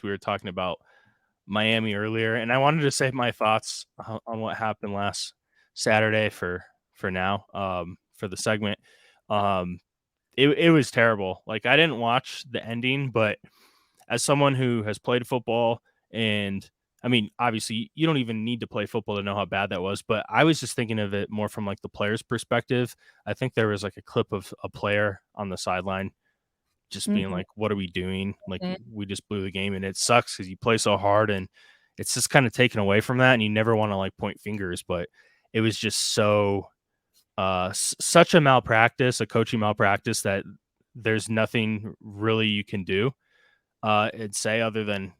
We were talking about Miami earlier, and I wanted to save my thoughts on what happened last Saturday for now, for the segment. Um, it was terrible. Like, I didn't watch the ending, but as someone who has played football, and I mean, obviously, you don't even need to play football to know how bad that was, but I was just thinking of it more from like the player's perspective. I think there was like a clip of a player on the sideline just being Mhm. like, "What are we doing? Like, we just blew the game," and it sucks because you play so hard, and it's just kind of taken away from that, and you never want to like point fingers, but it was just so such a malpractice, a coaching malpractice that there's nothing really you can do and say other than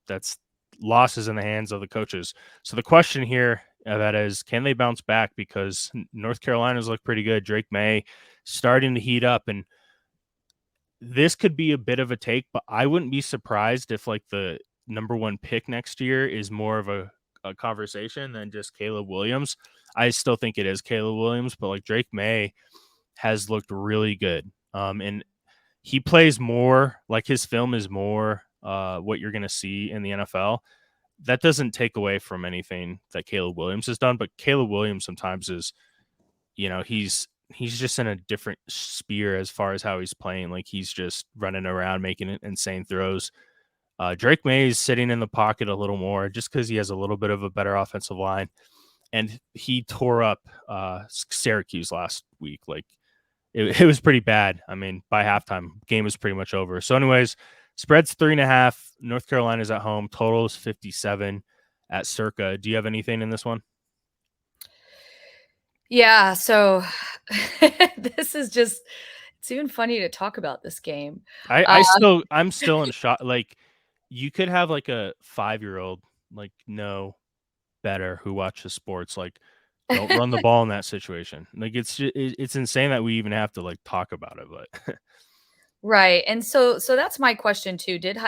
that's losses in the hands of the coaches. So the question here that is, can they bounce back? Because North Carolina's look pretty good. Drake May starting to heat up, and this could be a bit of a take, but I wouldn't be surprised if like the number one pick next year is more of a conversation than just Caleb Williams. I still think it is Caleb Williams, but like Drake May has looked really good. And he plays more like his film is more what you're going to see in the NFL. That doesn't take away from anything that Caleb Williams has done, but Caleb Williams sometimes is, he's just in a different sphere as far as how he's playing. Like, he's just running around making insane throws. Drake May is sitting in the pocket a little more just because he has a little bit of a better offensive line, and he tore up Syracuse last week. Like, it was pretty bad. I mean, by halftime, game was pretty much over. So, anyways, spread's 3.5. North Carolina's at home. Total is 57 at Circa. Do you have anything in this one? Yeah, so this is just it's even funny to talk about this game. Uh, I'm still in shock. Like, you could have like a 5-year-old like know better who watches sports. Like, don't run the ball in that situation. Like, it's insane that we even have to like talk about it. But right, and so that's my question too. Did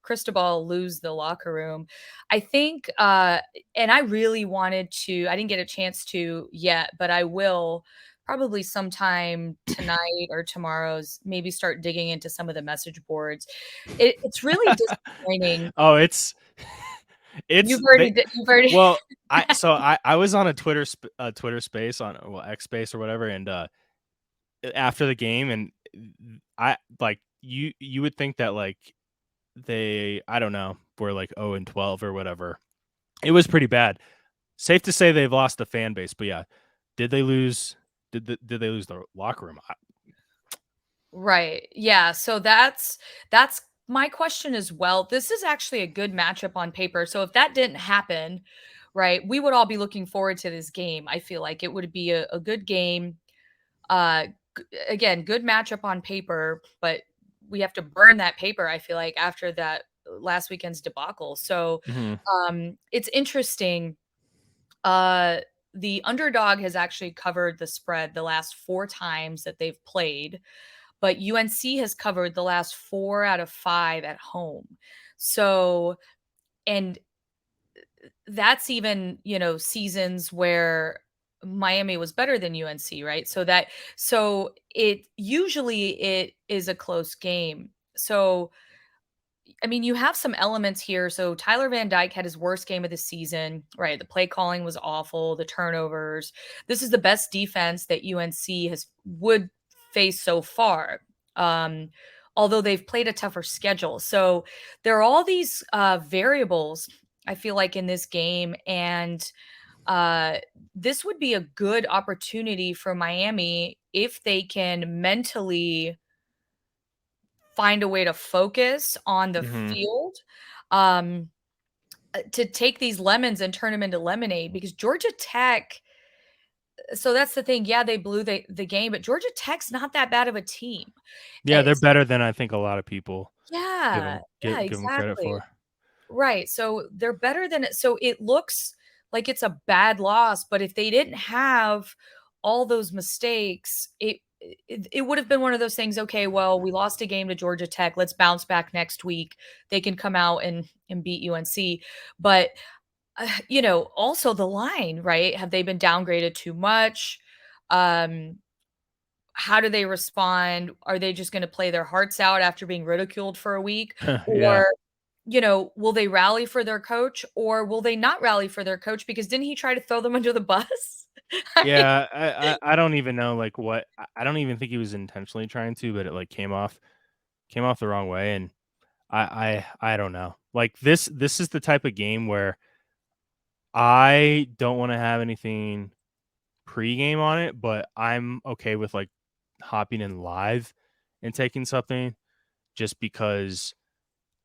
Cristobal lose the locker room? I think, and I really wanted to I didn't get a chance to yet, but I will probably sometime tonight or tomorrow's maybe start digging into some of the message boards. It's really disappointing. oh, it's they You've already well, I was on a Twitter space on, well, X space or whatever, and after the game, and I like you would think that like they, I don't know, were like 0-12 or whatever. It was pretty bad. Safe to say they've lost the fan base, but yeah, did they lose? Did they lose the locker room? Right. Yeah, so that's my question as well. This is actually a good matchup on paper. So if that didn't happen, right, we would all be looking forward to this game. I feel like it would be a good game. Again, good matchup on paper, but we have to burn that paper, I feel like, after that last weekend's debacle. So Mhm. it's interesting. Uh the underdog has actually covered the spread the last 4 times that they've played, but UNC has covered the last 4 out of 5 at home. So, and that's even, seasons where Miami was better than UNC, right? So it is a close game. So, I mean, you have some elements here. So Tyler Van Dyke had his worst game of the season, right? The play calling was awful, the turnovers. This is the best defense that UNC has would face so far. Um, Although they've played a tougher schedule. So there are all these variables, I feel like, in this game. And uh, this would be a good opportunity for Miami if they can mentally find a way to focus on the Mhm. field, um, to take these lemons and turn them into lemonade because Georgia Tech, so that's the thing. Yeah, they blew the game, but Georgia Tech's not that bad of a team. Yeah, they're It's better than I think a lot of people yeah, yeah, give them credit exactly. for. Right. So they're better than it. So it looks like it's a bad loss, but if they didn't have all those mistakes, it would have been one of those things. Okay, well, we lost a game to Georgia Tech. Let's bounce back next week. They can come out and beat UNC. But also the line, right? Have they been downgraded too much? Um, how do they respond? Are they just going to play their hearts out after being ridiculed for a week? Yeah. Or, will they rally for their coach, or will they not rally for their coach? Because didn't he try to throw them under the bus? I mean, Yeah, I don't even know, like, what I don't even think he was intentionally trying to, but it, like, came off the wrong way, and I don't know. Like, this is the type of game where I don't wanna have anything pregame on it, but I'm okay with, like, hopping in live and taking something just because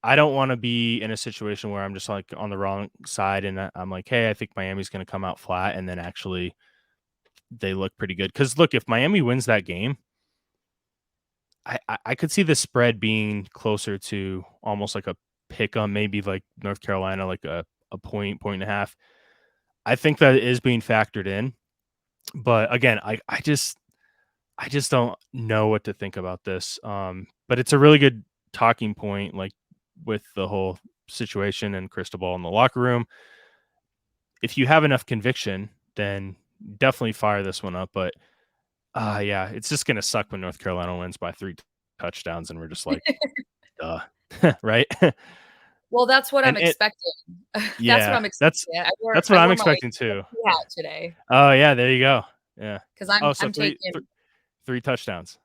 I don't wanna be in a situation where I'm just, like, on the wrong side and I'm like, "Hey, I think Miami's gonna come out flat," and then actually they look pretty good. Because look, if Miami wins that game, I could see the spread being closer to almost like a pick 'em, maybe like North Carolina, like a point and a half. I think that is being factored in, but again, I just don't know what to think about this. But it's a really good talking point, like with the whole situation and Cristobal in the locker room. If you have enough conviction, then definitely fire this one up. But yeah, it's just gonna suck when North Carolina wins by 3 touchdowns and we're just like, "Duh." Right? well, that's what I'm And it expecting. That's what yeah, I'm that's expecting. that's I what I'm wore my expecting too. UNC hat today Oh, yeah, there you go. Yeah. because Oh, so I'm taking. 3 touchdowns.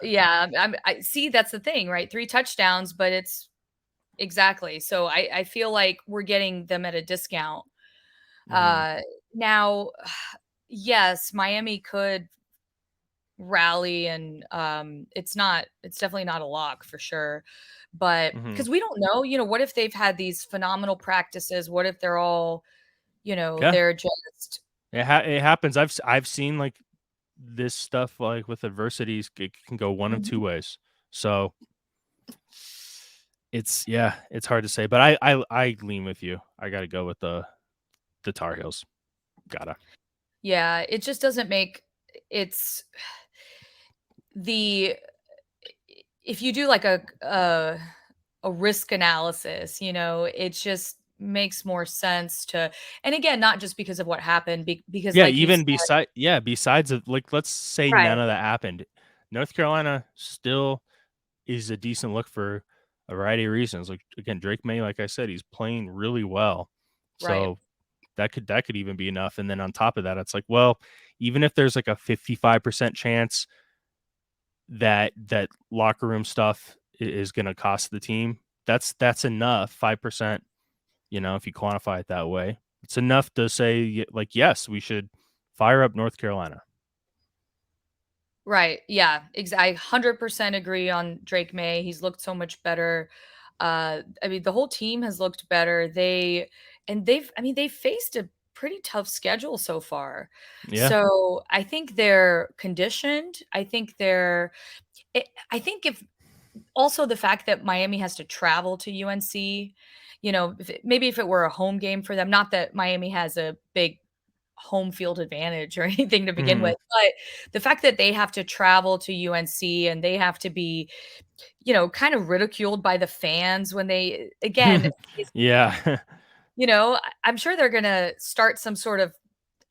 Yeah, I see. That's the thing, right? 3 touchdowns, but it's exactly. So I feel like we're getting them at a discount. Mhm, Uh, Now, yes, Miami could rally, and it's definitely not a lock for sure. But mhm. because we don't know, what if they've had these phenomenal practices? What if they're all, Yeah, they're just it happens. I've seen, like, this stuff, like, with adversities, it can go one of 2 Mhm. ways. So, it's hard to say, but I lean with you. I gotta go with the Tar Heels. Gotta. Yeah, it just doesn't make it's the if you do like a risk analysis, it just makes more sense to, and again, not just because of what happened, because Yeah, like you even said, besides of like, let's say right, none of that happened. North Carolina still is a decent look for a variety of reasons. Like, again, Drake May, like I said, he's playing really well. right, So that could even be enough. And then on top of that, it's like, well, even if there's like a 55% chance that that locker room stuff is gonna cost the team, that's enough. 5%, if you quantify it that way, it's enough to say, like, yes, we should fire up North Carolina. right. Yeah, I 100% agree on Drake May. He's looked so much better. I mean, the whole team has looked better. I mean, they've faced a pretty tough schedule so far. Yeah. So I think they're conditioned. I think if also the fact that Miami has to travel to UNC, maybe if it were a home game for them, not that Miami has a big home field advantage or anything to begin Mhm. with, but the fact that they have to travel to UNC and they have to be, kind of ridiculed by the fans when they again, Yeah. I'm sure they're gonna start some sort of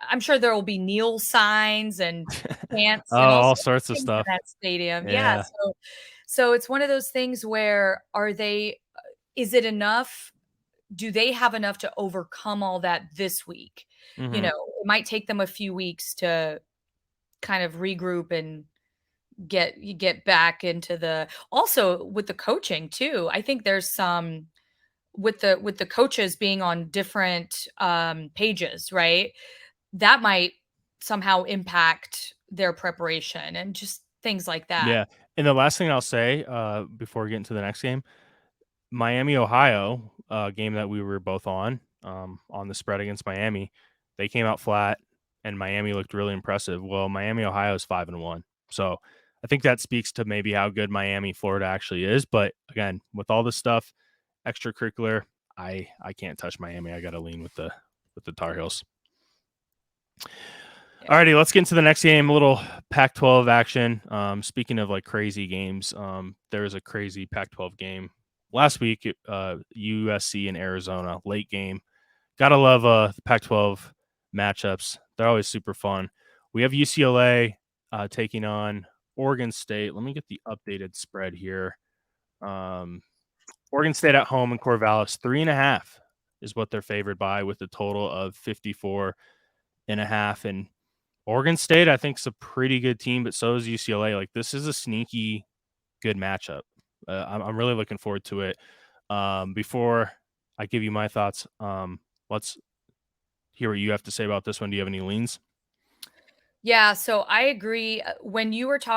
I'm sure there will be kneel signs and chants Oh, and all all sorts sorts of of things in stuff. that stadium. Yeah, Yeah. so it's one of those things where is it enough? Do they have enough to overcome all that this week? Mhm. It might take them a few weeks to kind of regroup and get back into the also with the coaching too. I think there's some with the coaches being on different pages, right? That might somehow impact their preparation and just things like that. Yeah. And the last thing I'll say, before we get into the next game, Miami, Ohio, game that we were both on the spread against Miami, they came out flat and Miami looked really impressive. Well, Miami, Ohio is 5-1. So I think that speaks to maybe how good Miami, Florida actually is. But again, with all this stuff, extracurricular, I can't touch Miami. I gotta lean with the Tar Heels. Yeah. Alrighty, let's get into the next game. A little Pac-12 action. Speaking of like crazy games, there was a crazy Pac-12 game last week. USC and Arizona late game. Gotta love the Pac-12 matchups. They're always super fun. We have UCLA taking on Oregon State. Let me get the updated spread here. Oregon State at home in Corvallis, 3.5 is what they're favored by, with a total of 54.5. And Oregon State, I think, is a pretty good team, but so is UCLA. Like, this is a sneaky good matchup. I'm really looking forward to it. Before I give you my thoughts, let's hear what you have to say about this one. Do you have any leans? Yeah, so I agree. When you were talking